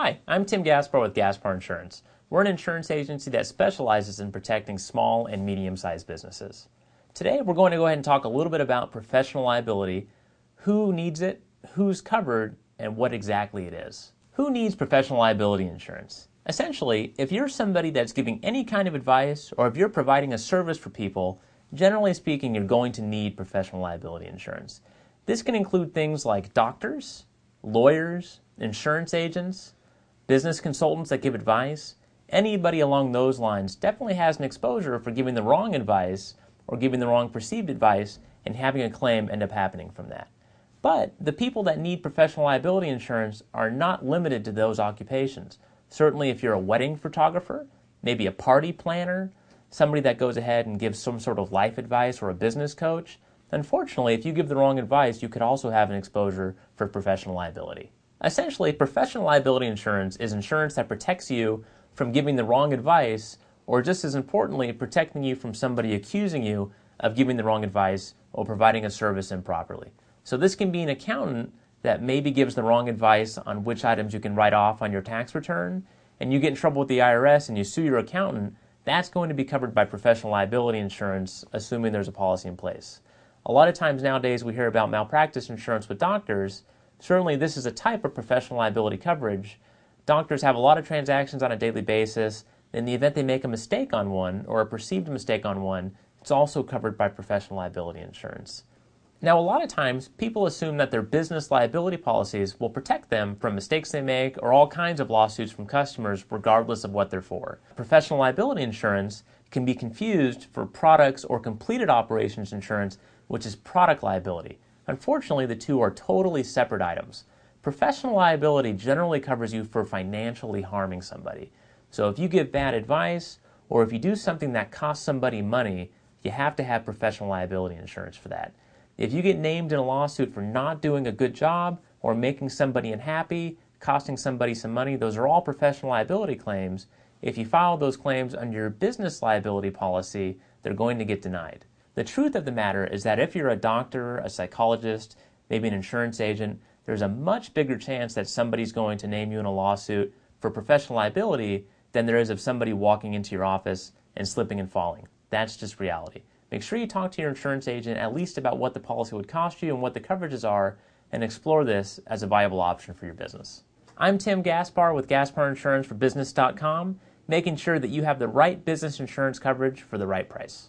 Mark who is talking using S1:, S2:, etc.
S1: Hi, I'm Tim Gaspar with Gaspar Insurance. We're an insurance agency that specializes in protecting small and medium-sized businesses. Today, we're going to go ahead and talk a little bit about professional liability, who needs it, who's covered, and what exactly it is. Who needs professional liability insurance? Essentially, if you're somebody that's giving any kind of advice or if you're providing a service for people, generally speaking, you're going to need professional liability insurance. This can include things like doctors, lawyers, insurance agents, business consultants that give advice. Anybody along those lines definitely has an exposure for giving the wrong advice or giving the wrong perceived advice and having a claim end up happening from that. But the people that need professional liability insurance are not limited to those occupations. Certainly if you're a wedding photographer, maybe a party planner, somebody that goes ahead and gives some sort of life advice or a business coach, unfortunately, if you give the wrong advice, you could also have an exposure for professional liability. Essentially, professional liability insurance is insurance that protects you from giving the wrong advice, or just as importantly, protecting you from somebody accusing you of giving the wrong advice or providing a service improperly. So this can be an accountant that maybe gives the wrong advice on which items you can write off on your tax return, and you get in trouble with the IRS and you sue your accountant. That's going to be covered by professional liability insurance, assuming there's a policy in place. A lot of times nowadays we hear about malpractice insurance with doctors. Certainly this is a type of professional liability coverage. Doctors have a lot of transactions on a daily basis. In the event they make a mistake on one or a perceived mistake on one, it's also covered by professional liability insurance. Now, a lot of times people assume that their business liability policies will protect them from mistakes they make or all kinds of lawsuits from customers regardless of what they're for. Professional liability insurance can be confused for products or completed operations insurance, which is product liability. Unfortunately, the two are totally separate items. Professional liability generally covers you for financially harming somebody. So if you give bad advice or if you do something that costs somebody money, you have to have professional liability insurance for that. If you get named in a lawsuit for not doing a good job or making somebody unhappy, costing somebody some money, those are all professional liability claims. If you file those claims under your business liability policy, they're going to get denied. The truth of the matter is that if you're a doctor, a psychologist, maybe an insurance agent, there's a much bigger chance that somebody's going to name you in a lawsuit for professional liability than there is of somebody walking into your office and slipping and falling. That's just reality. Make sure you talk to your insurance agent at least about what the policy would cost you and what the coverages are, and explore this as a viable option for your business. I'm Tim Gaspar with Gaspar Insurance for Business.com, making sure that you have the right business insurance coverage for the right price.